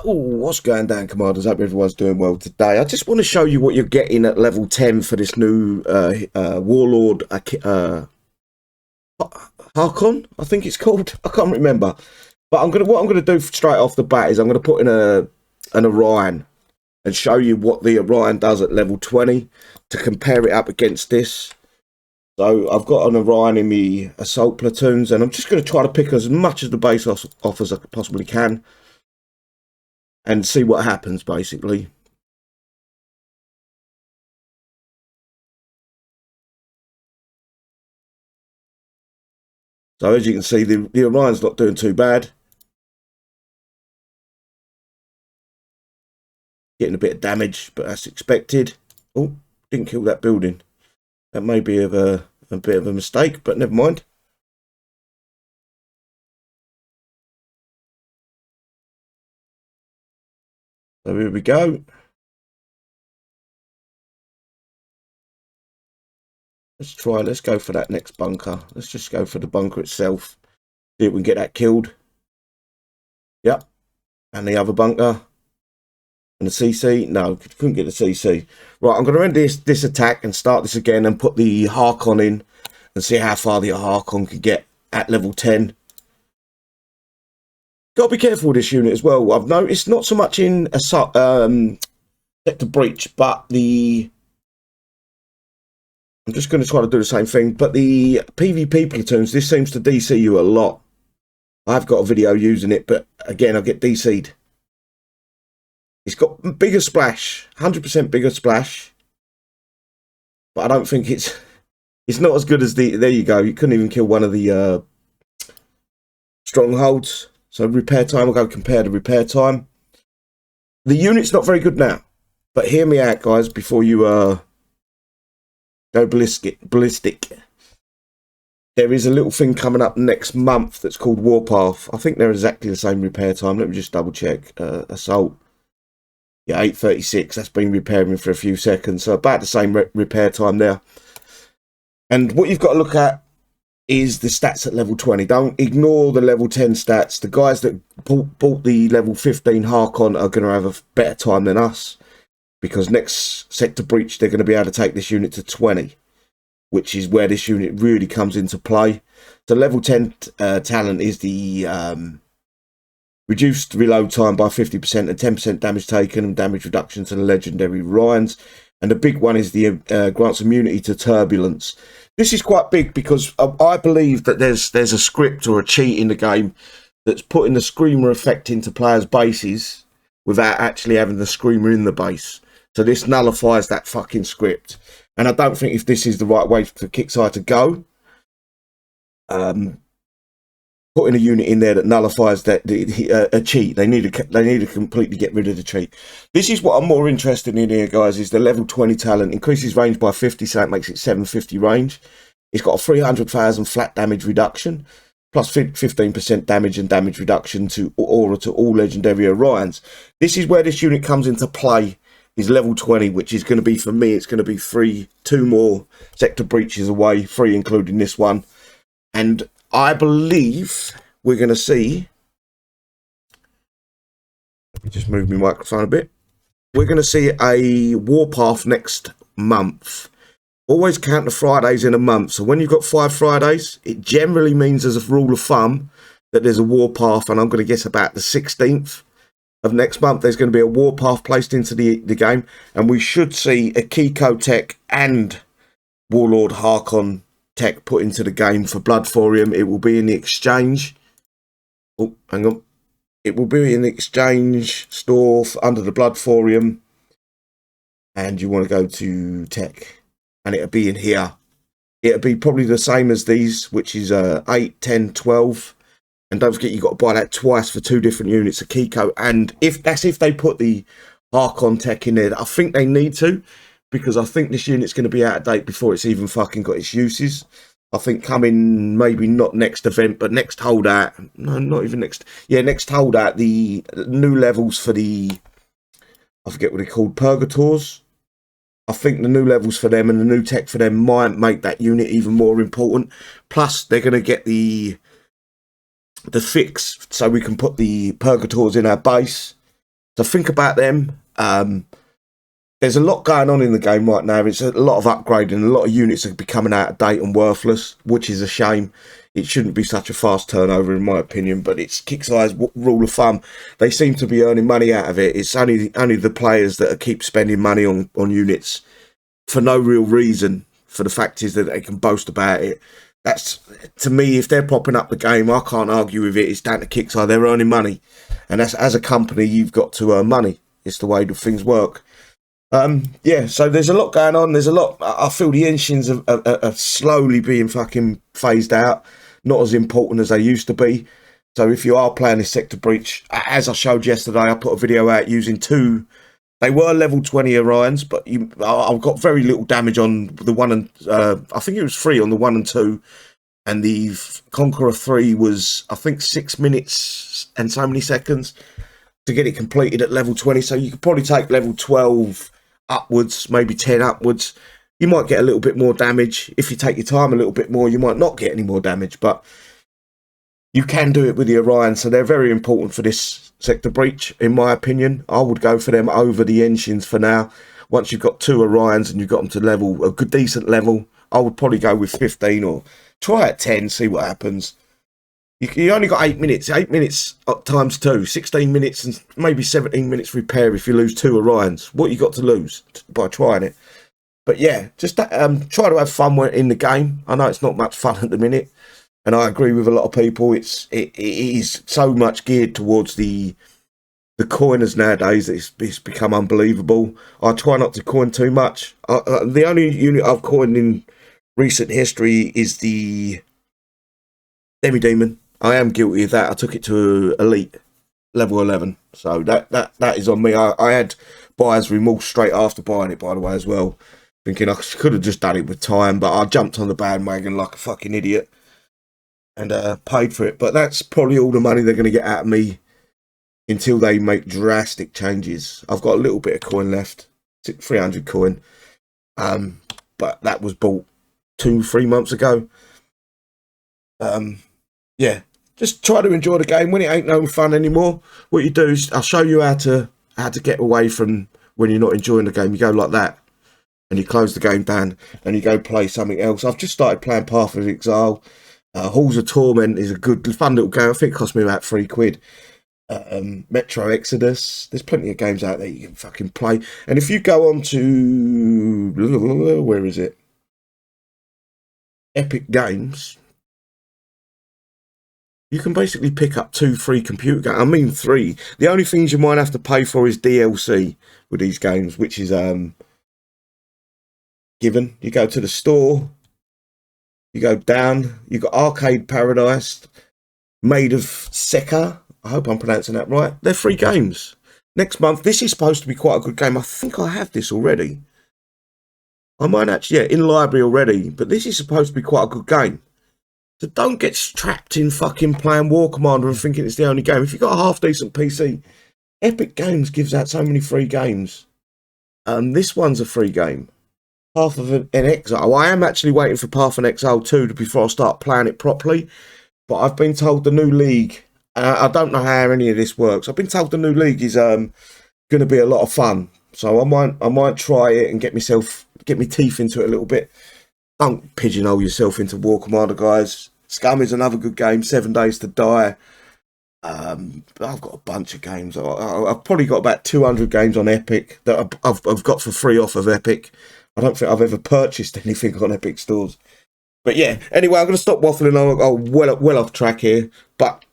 Yo, what's going down, Commanders? Hope everyone's doing well today. I just want to show you what you're getting at level 10 for this new Warlord Harkon, I think it's called. I can't remember. But what I'm gonna do straight off the bat is I'm gonna put in an Orion and show you what the Orion does at level 20 to compare it up against this. So I've got an Orion in the assault platoons, and I'm just going to try to pick as much of the base off as I possibly can and see what happens, basically. So as you can see, the Orion's not doing too bad. Getting a bit of damage, but that's expected. Oh, didn't kill that building. That may be a bit of a mistake, but never mind. So here we go. Let's go for that next bunker. Let's just go for the bunker itself. See if we can get that killed. Yep. And the other bunker. And the CC? No, couldn't get the CC. Right, I'm going to end this attack and start this again and put the Harkon in and see how far the Harkon can get at level 10. Got to be careful with this unit as well. I've noticed not so much in assault, sector breach, but I'm just going to try to do the same thing. But the PvP platoons, this seems to DC you a lot. I've got a video using it, but again, I get DC'd. It's got bigger splash, 100% bigger splash, but I don't think it's not as good as there you go. You couldn't even kill one of the strongholds. So repair time, I'll go compare the repair time. The unit's not very good now, but hear me out, guys, before you go ballistic. There is a little thing coming up next month that's called Warpath. I think they're exactly the same repair time. Let me just double check. Assault. Yeah, 8:36. That's been repairing for a few seconds. So about the same repair time there. And what you've got to look at is the stats at level 20. Don't ignore the level 10 stats. The guys that bought the level 15 Harkon are going to have a better time than us. Because next sector breach, they're going to be able to take this unit to 20. Which is where this unit really comes into play. So level 10 talent is the reduced reload time by 50% and 10% damage taken and damage reduction to the legendary Orions. And the big one is the grants immunity to turbulence. This is quite big because I believe that there's a script or a cheat in the game that's putting the screamer effect into players' bases without actually having the screamer in the base. So this nullifies that fucking script. And I don't think if this is the right way for Kixeye to go. Putting a unit in there that nullifies that a cheat. They need to completely get rid of the cheat. This is what I'm more interested in here, guys. Is the level 20 talent increases range by 50, so that makes it 750 range. It's got a 300,000 flat damage reduction, plus 15% damage and damage reduction to aura to all legendary Orions. This is where this unit comes into play. Is level 20, which is going to be, for me, it's going to be two more sector breaches away, 3 including this one, and I believe we're going to see, let me just move my microphone a bit. We're going to see a Warpath next month. Always count the Fridays in a month. So when you've got 5 Fridays, it generally means, as a rule of thumb, that there's a Warpath, and I'm going to guess about the 16th of next month, there's going to be a Warpath placed into the game, and we should see a Kixeye tech and Warlord Harkon tech put into the game for Blood Thorium. It will be in the exchange. Oh, hang on. It will be in the exchange store under the Blood Thorium. And you want to go to tech. And it'll be in here. It'll be probably the same as these, which is 8, 10, 12. And don't forget, you've got to buy that twice for 2 different units of Kixeye. And if they put the Harkon tech in there, I think they need to. Because I think this unit's going to be out of date before it's even fucking got its uses. I think coming, maybe not next event, but next holdout. No, not even next. Yeah, next holdout, the new levels for the, I forget what they're called, Purgators. I think the new levels for them and the new tech for them might make that unit even more important. Plus, they're going to get the fix so we can put the Purgators in our base. So think about them. There's a lot going on in the game right now. It's a lot of upgrading. A lot of units are becoming out of date and worthless, which is a shame. It shouldn't be such a fast turnover, in my opinion, but it's Kixeye's rule of thumb. They seem to be earning money out of it. It's only the players that keep spending money on units for no real reason. For the fact is that they can boast about it. That's, to me, if they're propping up the game, I can't argue with it. It's down to Kixeye. They're earning money. And that's, as a company, you've got to earn money. It's the way that things work. Yeah, so there's a lot going on. There's a lot. I feel the engines are slowly being fucking phased out. Not as important as they used to be. So if you are playing this sector breach, as I showed yesterday, I put a video out using 2. They were level 20 Orions, but I've got very little damage on the 1 and I think it was 3 on the 1 and 2, and the Conqueror 3 was, I think, 6 minutes and so many seconds to get it completed at level 20. So you could probably take level 12 upwards, maybe 10 upwards. You might get a little bit more damage. If you take your time a little bit more, you might not get any more damage, but you can do it with the Orion. So they're very important for this sector breach, in my opinion. I would go for them over the engines for now. Once you've got 2 Orions and you've got them to level, a good decent level, I would probably go with 15 or try at 10, see what happens. You only got 8 minutes. 8 minutes times 2, 16 minutes and maybe 17 minutes repair if you lose 2 Orions. What you got to lose by trying it? But yeah, just try to have fun in the game. I know it's not much fun at the minute, and I agree with a lot of people. It is so much geared towards the coiners nowadays that it's become unbelievable. I try not to coin too much. The only unit I've coined in recent history is the Demi-Demon. I am guilty of that. I took it to Elite level 11, so that is on me. I had buyer's remorse straight after buying it, by the way, as well, thinking I could have just done it with time, but I jumped on the bandwagon like a fucking idiot and paid for it. But that's probably all the money they're going to get out of me until they make drastic changes. I've got a little bit of coin left, 300 coin, but that was bought 2-3 months ago. Yeah, just try to enjoy the game. When it ain't no fun anymore, what you do is I'll show you how to get away from when you're not enjoying the game. You go like that, and you close the game down, and you go play something else. I've just started playing Path of Exile. Halls of Torment is a good, fun little game. I think it cost me about £3. Metro Exodus. There's plenty of games out there you can fucking play. And if you go on to, where is it? Epic Games. You can basically pick up 2 free computer games. I mean 3. The only things you might have to pay for is DLC with these games, which is given. You go to the store, you go down, you got Arcade Paradise, Made of Sekka. I hope I'm pronouncing that right. They're free games. Next month, this is supposed to be quite a good game. I think I have this already. I might actually, yeah, in library already, but this is supposed to be quite a good game. So don't get trapped in fucking playing War Commander and thinking it's the only game. If you've got a half-decent PC, Epic Games gives out so many free games. This one's a free game. Path of an Exile. I am actually waiting for Path of Exile 2 before I start playing it properly. But I've been told the new league, I don't know how any of this works. I've been told the new league is going to be a lot of fun. So I might try it and get my teeth into it a little bit. Don't pigeonhole yourself into War Commander, guys. Scum is another good game. 7 Days to Die. I've got a bunch of games. I've probably got about 200 games on Epic that I've got for free off of Epic. I don't think I've ever purchased anything on Epic stores. But yeah, anyway, I'm going to stop waffling. I'm well off track here. But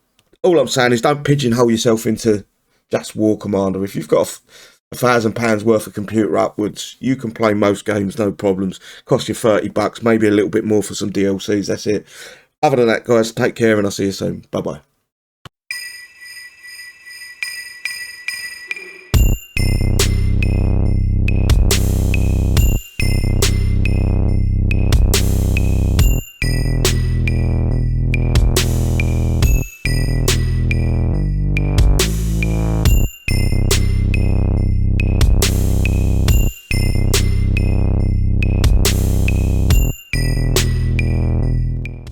all I'm saying is don't pigeonhole yourself into just War Commander. If you've got £1,000 worth of computer upwards, you can play most games, no problems. Cost you $30, maybe a little bit more for some DLCs. That's it. Other than that, guys, take care and I'll see you soon. Bye bye.